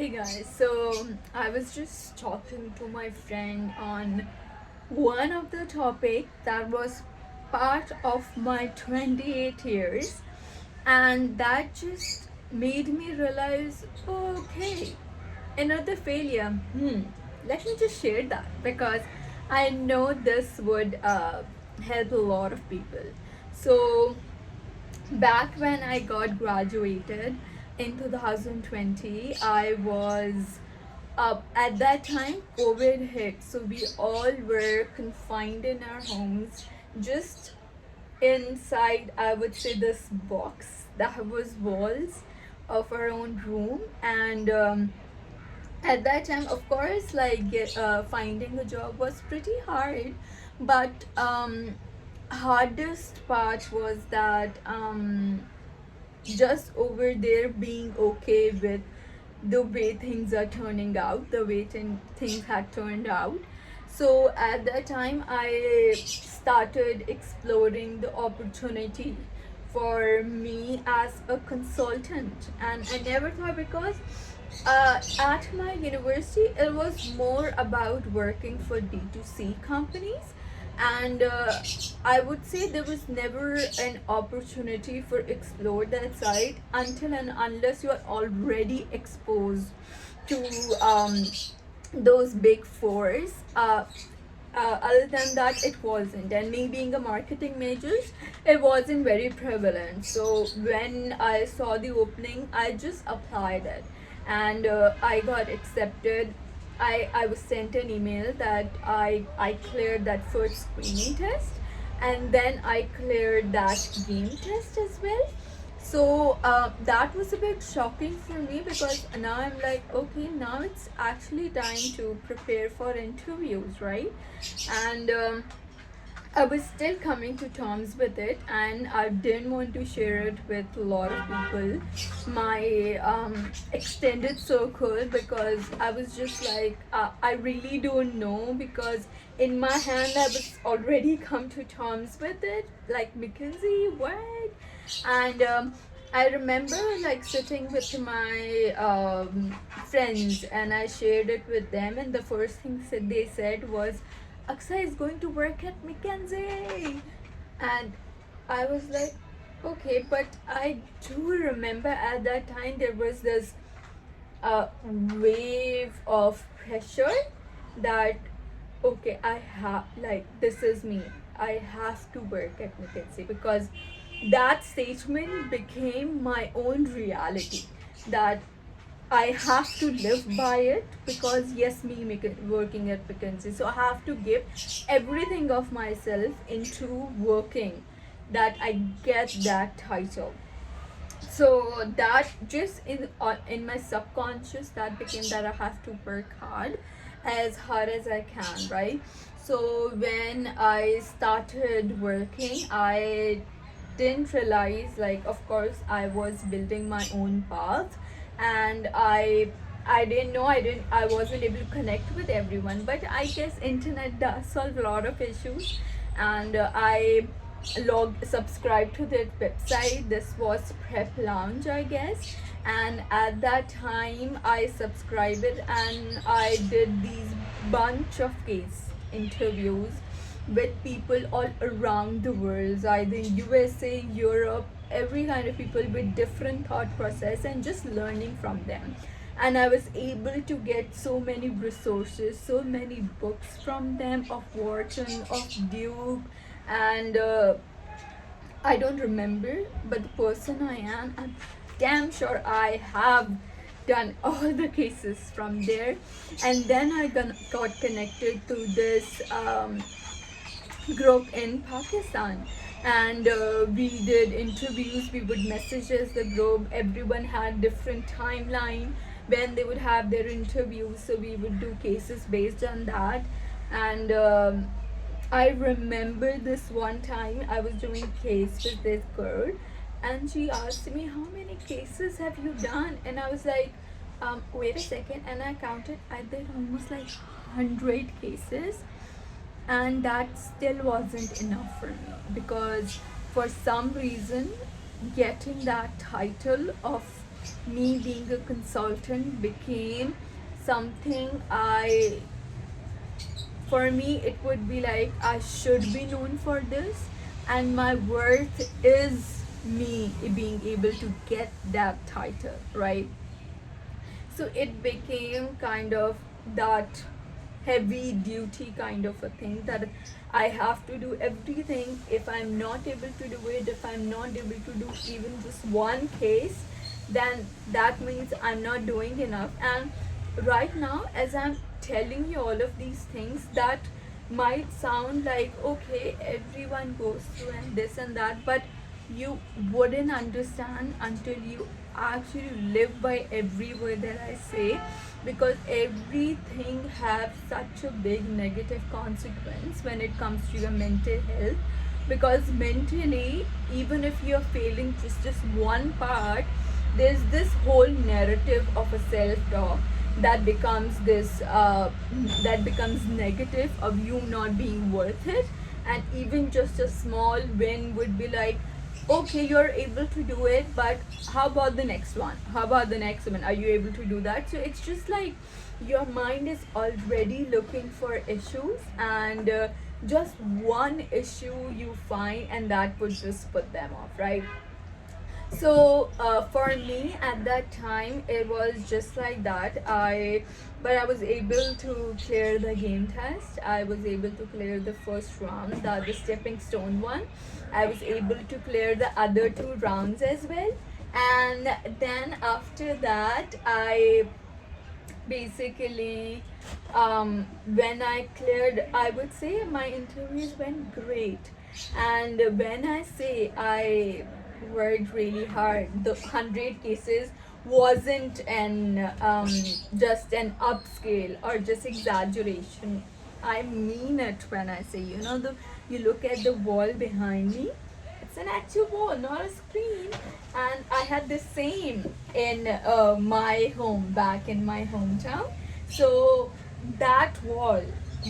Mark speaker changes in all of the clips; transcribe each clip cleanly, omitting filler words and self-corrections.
Speaker 1: Hey guys, so I was just talking to my friend on one of the topic that was part of my 28 years, and that just made me realize, okay, another failure. Let me just share that because I know this would help a lot of people. So back when I got graduated in 2020, I was at that time COVID hit, so we all were confined in our homes, just inside, I would say, this box that was walls of our own room. And at that time, of course, finding a job was pretty hard, but hardest part was that just over there being okay with the way things are turning out, the way things had turned out. So at that time, I started exploring the opportunity for me as a consultant, and I never thought, because at my university it was more about working for D2C companies, and I would say there was never an opportunity for explore that side until and unless you are already exposed to those big fours. Other than that, it wasn't, and me being a marketing major, it wasn't very prevalent. So when I saw the opening, I just applied it, and I got accepted. I was sent an email that I cleared that first screening test, and then I cleared that game test as well. So that was a bit shocking for me, because now I'm like, okay, now it's actually time to prepare for interviews, right? And I was still coming to terms with it, and I didn't want to share it with a lot of people, my extended circle, because I was just like, I really don't know, because in my hand I was already come to terms with it, like McKinsey, what? And I remember like sitting with my friends, and I shared it with them, and the first thing they said was, Akshay is going to work at McKinsey. And I was like, okay, but I do remember at that time there was this wave of pressure that, okay, I have, like, this is me. I have to work at McKinsey, because that statement became my own reality, that I have to live by it, because yes, working at McKinsey, so I have to give everything of myself into working, that I get that title. So that just in my subconscious, that became that I have to work hard as I can, right? So when I started working, I didn't realize, like, of course I was building my own path, and I didn't know, I wasn't able to connect with everyone, but I guess internet does solve a lot of issues. And I subscribed to that website. This was Prep Lounge, I guess, and at that time I subscribed it, and I did these bunch of case interviews with people all around the world, either USA, Europe, every kind of people with different thought process, and just learning from them. And I was able to get so many resources, so many books from them, of Wharton, of Duke, and I don't remember, but the person I am, I'm damn sure I have done all the cases from there. And then I got connected to this group in Pakistan, and we did interviews. We would messages the group. Everyone had different timeline when they would have their interviews, so we would do cases based on that. And I remember this one time I was doing case with this girl, and she asked me, how many cases have you done? And I was like, wait a second, and I counted. I did almost like 100 cases, and that still wasn't enough for me, because for some reason getting that title of me being a consultant became something I, for me, it would be like I should be known for this, and my worth is me being able to get that title, right? So it became kind of that heavy duty kind of a thing that I have to do everything. If I'm not able to do it, if I'm not able to do even just one case, then that means I'm not doing enough. And right now, as I'm telling you all of these things, that might sound like okay, everyone goes through and this and that, but you wouldn't understand until you actually live by every word that I say, because everything have such a big negative consequence when it comes to your mental health. Because mentally, even if you're failing just one part, there's this whole narrative of a self-talk that becomes that becomes negative of you not being worth it. And even just a small win would be like, okay, you're able to do it, but how about the next one, how about the next one, are you able to do that? So it's just like your mind is already looking for issues, and just one issue you find and that would just put them off, right? So for me at that time it was just like that. But I was able to clear the game test. I was able to clear the first round, the stepping stone one. I was able to clear the other two rounds as well. And then after that, I basically, when I cleared, I would say my interviews went great. And when I say I worked really hard, the 100 cases wasn't an just an upscale or just exaggeration. I mean it when I say, you look at the wall behind me, it's an actual wall, not a screen. And I had the same in my home, back in my hometown. So that wall,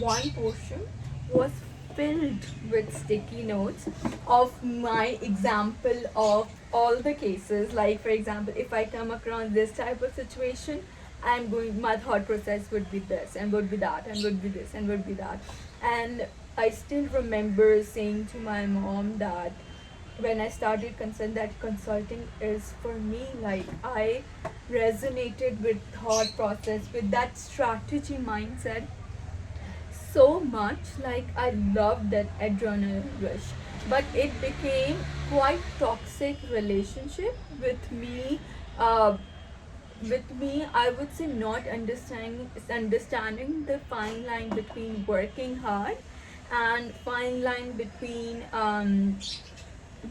Speaker 1: one portion, was filled with sticky notes of my example of all the cases. Like for example, if I come across this type of situation, my thought process would be this and would be that and would be this and would be that. And I still remember saying to my mom that when I started concerned that consulting is for me, like I resonated with thought process, with that strategy mindset so much. Like I loved that adrenaline rush, but it became quite toxic relationship with me. Uh, I would say not understanding the fine line between working hard and fine line between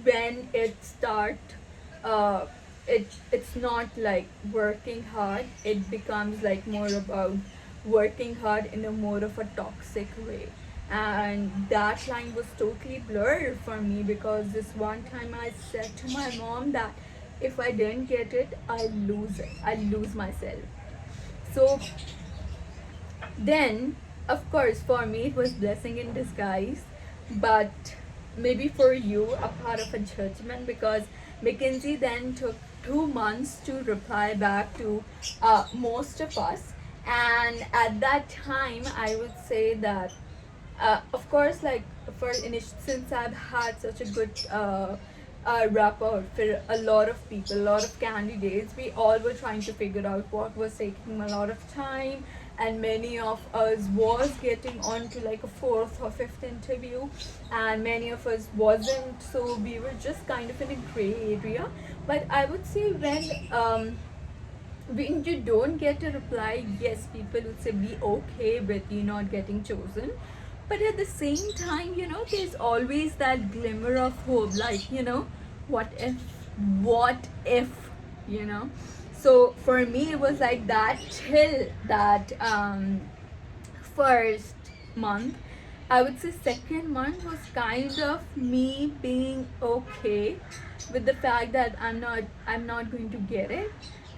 Speaker 1: when it start uh, it's not like working hard, it becomes like more about working hard in a more of a toxic way. And that line was totally blurred for me, because this one time I said to my mom that if I didn't get it, I'll lose myself. So then, of course, for me it was blessing in disguise, but maybe for you a part of a judgment, because McKinsey then took 2 months to reply back to most of us. And at that time I would say that of course, like since I've had such a good rapport for a lot of people, a lot of candidates, we all were trying to figure out what was taking a lot of time, and many of us was getting on to like a fourth or fifth interview, and many of us wasn't. So we were just kind of in a gray area. But I would say when you don't get a reply, yes, people would say be okay with you not getting chosen. But at the same time, there's always that glimmer of hope, like, what if, what if, you know? So for me, it was like that till that first month. I would say second month was kind of me being okay with the fact that I'm not going to get it.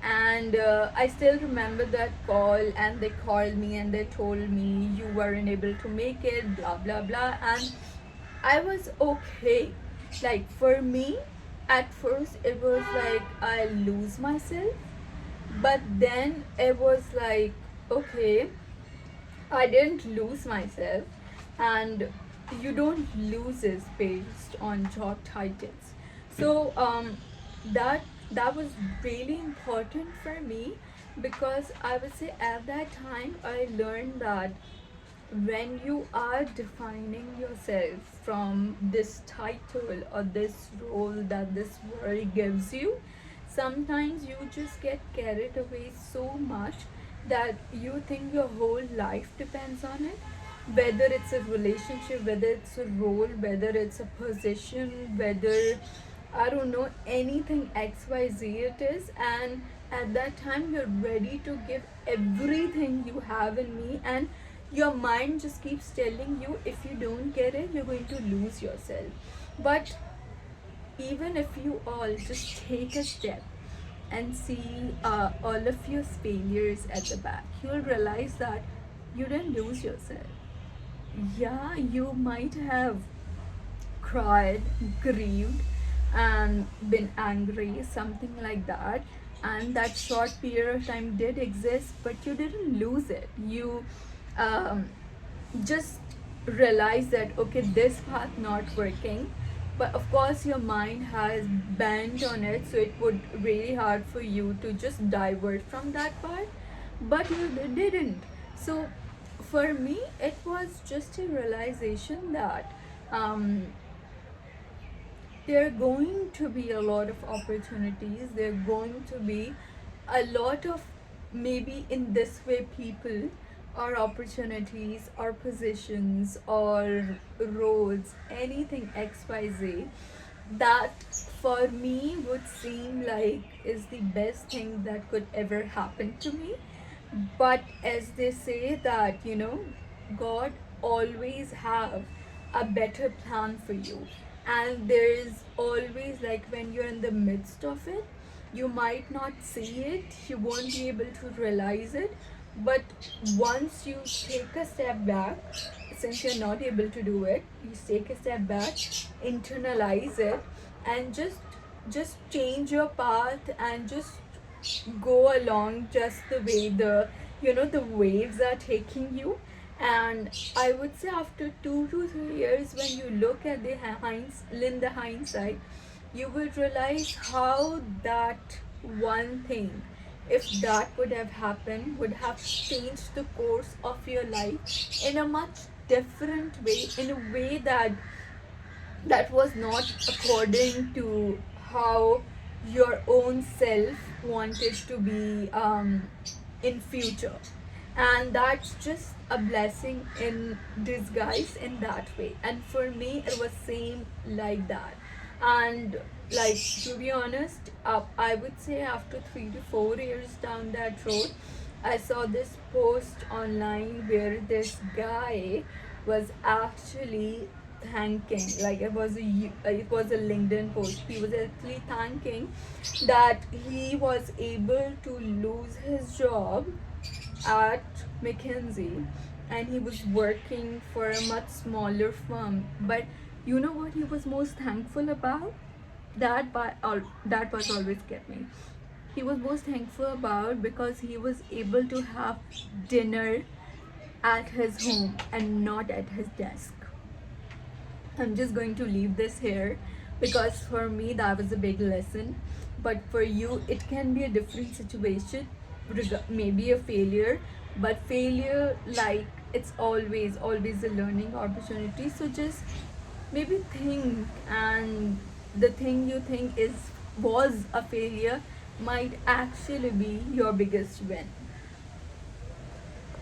Speaker 1: And I still remember that call, and they called me and they told me you weren't able to make it, blah blah blah. And I was okay. Like for me, At first it was like I lose myself, but then it was like, okay, I didn't lose myself. And you don't lose it based on job titles. So that that was really important for me, because I would say at that time I learned that when you are defining yourself from this title or this role that this world gives you, sometimes you just get carried away so much that you think your whole life depends on it. Whether it's a relationship, whether it's a role, whether it's a position, whether, I don't know, anything XYZ it is. And at that time, you're ready to give everything you have in me, and your mind just keeps telling you if you don't get it, you're going to lose yourself. But even if you all just take a step and see all of your failures at the back, you'll realize that you didn't lose yourself. Yeah, you might have cried, grieved, and been angry, something like that. And that short period of time did exist, but you didn't lose it. You um, just realize that, okay, this path not working. But of course, your mind has bent on it, so it would really hard for you to just divert from that part. But you didn't. So for me, it was just a realization that um, there are going to be a lot of opportunities. There are going to be a lot of, maybe in this way, people or opportunities or positions or roles, anything XYZ, that for me would seem like is the best thing that could ever happen to me. But as they say that, God always have a better plan for you. And there is always, like, when you're in the midst of it, you might not see it, you won't be able to realize it. But once you take a step back, since you're not able to do it, you take a step back, internalize it, and just change your path, and just go along just the way the waves are taking you. And I would say after 2 to 3 years, when you look at in the hindsight, you will realize how that one thing, if that would have happened, would have changed the course of your life in a much different way, in a way that was not according to how your own self wanted to be in future. And that's just a blessing in disguise in that way. And for me, it was same like that. And, like, to be honest, I would say after 3 to 4 years down that road, I saw this post online where this guy was actually thanking, like, it was a LinkedIn post. He was actually thanking that he was able to lose his job at McKinsey, and he was working for a much smaller firm. But you know what he was most thankful about? That was always kept me. He was most thankful about because he was able to have dinner at his home and not at his desk. I'm just going to leave this here, because for me that was a big lesson. But for you, it can be a different situation, maybe a failure, but failure, like, it's always a learning opportunity. So just maybe think, and the thing you think is was a failure might actually be your biggest win.